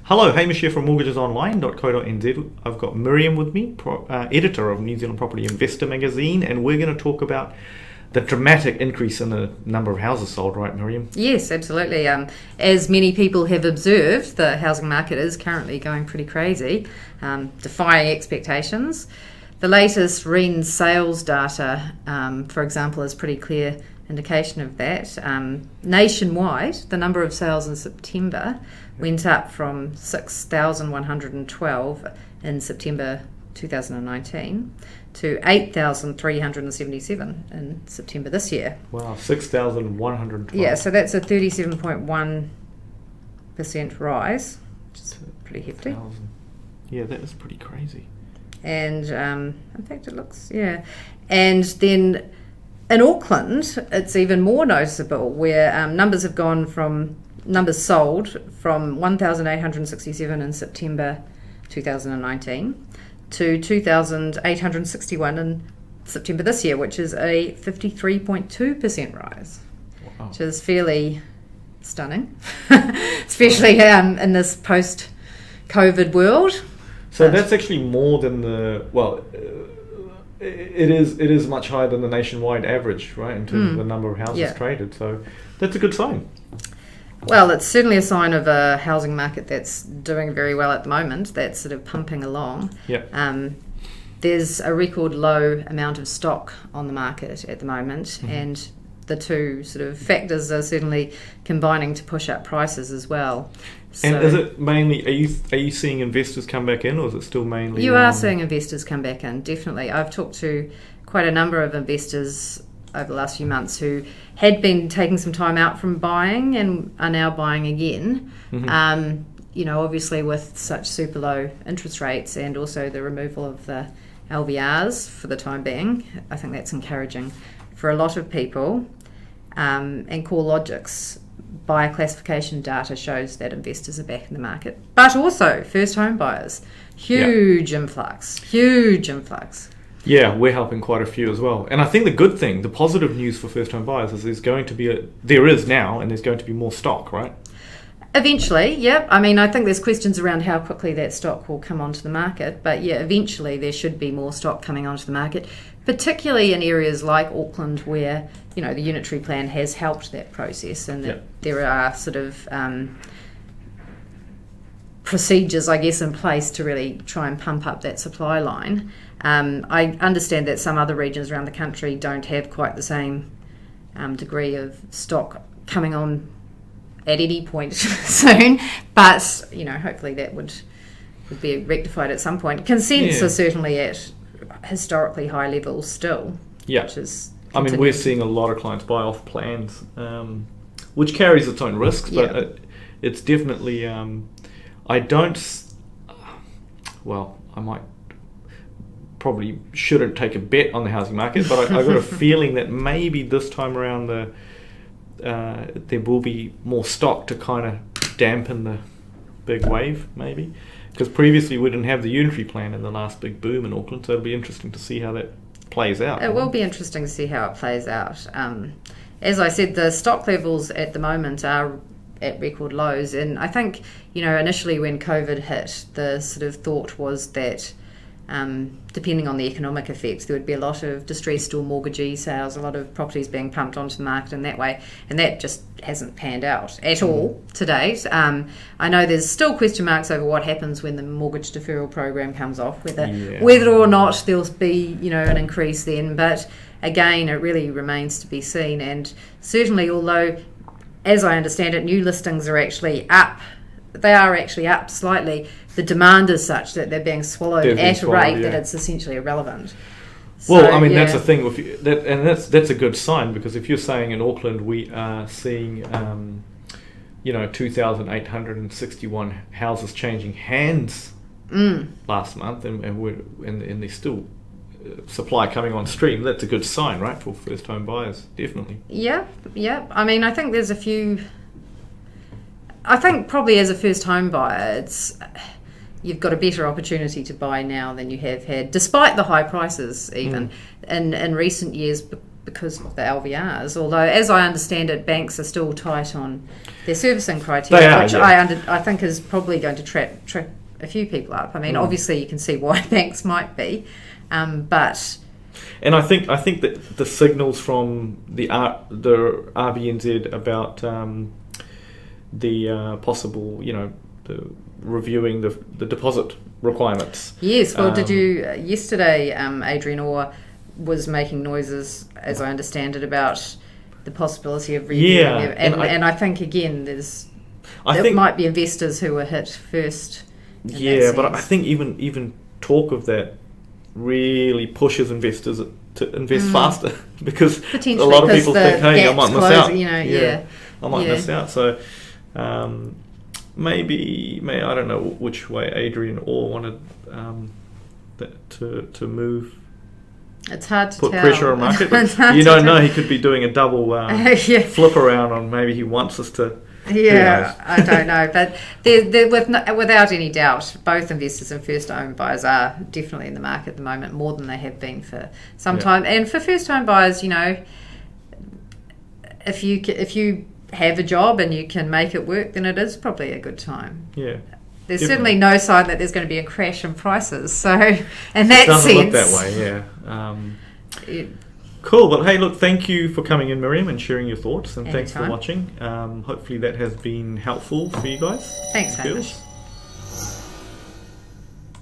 Hello, Hamish here from mortgagesonline.co.nz. I've got Miriam with me, editor of New Zealand Property Investor magazine, and we're going to talk about the dramatic increase in the number of houses sold, right, Miriam? Yes, absolutely. As many people have observed, the housing market is currently going pretty crazy, defying expectations. The latest REIN sales data, for example, is pretty clear indication of that. Nationwide, the number of sales in September went up from 6,112 in September 2019 to 8,377 in September this year. Wow, 6,112. Yeah, so that's a 37.1% rise, which is pretty hefty. Yeah, that is pretty crazy. And in fact, it looks, yeah. And then in Auckland, it's even more noticeable, where numbers have gone from numbers sold from 1,867 in September 2019 to 2,861 in September this year, which is a 53.2% rise, wow, which is fairly stunning, especially in this post-COVID world. So that's actually more than it is much higher than the nationwide average, right, in terms of the number of houses traded. So that's a good sign. Well, it's certainly a sign of a housing market that's doing very well at the moment, that's sort of pumping along. Yeah. There's a record low amount of stock on the market at the moment, and the two sort of factors are certainly combining to push up prices as well. And is it mainly, are you seeing investors come back in, or is it still mainly... You are seeing investors come back in, definitely. I've talked to quite a number of investors over the last few months who had been taking some time out from buying and are now buying again. Obviously with such super low interest rates and also the removal of the LVRs for the time being, I think that's encouraging for a lot of people. And CoreLogic's buyer classification data shows that investors are back in the market, but also first home buyers, huge influx. Yeah, we're helping quite a few as well. And I think the good thing, the positive news for first home buyers is there is now, and there's going to be more stock, right? Eventually, yeah. I mean, I think there's questions around how quickly that stock will come onto the market, but yeah, eventually there should be more stock coming onto the market, particularly in areas like Auckland where, the unitary plan has helped that process, and that there are sort of procedures, I guess, in place to really try and pump up that supply line. I understand that some other regions around the country don't have quite the same degree of stock coming on at any point soon, but hopefully that would be rectified at some point. Consents are certainly at historically high levels still. Yeah, we're seeing a lot of clients buy off plans, which carries its own risks, but it's definitely I might probably shouldn't take a bet on the housing market, but I got a feeling that maybe this time around there will be more stock to kind of dampen the big wave, maybe, because previously we didn't have the unitary plan in the last big boom in Auckland, so it'll be interesting to see how that plays out. It will be interesting to see how it plays out. As I said, the stock levels at the moment are at record lows, and I think initially when COVID hit, the sort of thought was that depending on the economic effects, there would be a lot of distressed or mortgagee sales, a lot of properties being pumped onto the market in that way, and that just hasn't panned out at all to date. I know there's still question marks over what happens when the mortgage deferral program comes off, whether or not there'll be an increase then, but again it really remains to be seen. And certainly, although as I understand it, new listings are actually up, they are actually up slightly, the demand is such that they're being swallowed at a rate that it's essentially irrelevant. That's the thing with that, and that's a good sign, because if you're saying in Auckland we are seeing 2,861 houses changing hands last month, and there's still supply coming on stream, that's a good sign, right, for first home buyers, definitely. Yeah. I think there's a few. I think probably as a first home buyer, you've got a better opportunity to buy now than you have had, despite the high prices even in recent years, because of the LVRs. Although, as I understand it, banks are still tight on their servicing criteria, They are, which yeah. I think is probably going to trip a few people up. I mean, Mm. obviously you can see why banks might be, but And I think that the signals from the RBNZ about the possible, the reviewing the deposit requirements. yes. Well, did you yesterday? Adrian Orr was making noises, as I understand it, about the possibility of reviewing Yeah, it. And I think again, there might be investors who were hit first. in that But I sense. think even talk of that really pushes investors to invest faster because a Potentially, lot of 'cause people the think, hey, I gap's might miss closing, out. yeah. I might Yeah. miss out. So maybe I don't know which way Adrian Orr wanted to move. It's hard to Put tell. pressure on market, It's but hard you to don't tell. know. He could be doing a double Yeah. flip around on maybe he wants us to. Yeah, I don't know, but without any doubt, both investors and first-home buyers are definitely in the market at the moment more than they have been for some time. And for first-home buyers, if you have a job and you can make it work, then it is probably a good time. Yeah. There's Definitely. certainly no sign that there's going to be a crash in prices. So, in that It doesn't sense, look that way. Yeah. it- Cool. Well, hey, look, thank you for coming in, Miriam, and sharing your thoughts, and thanks for Anytime. watching. Hopefully that has been helpful for you guys. Thanks, Girls. Hamish.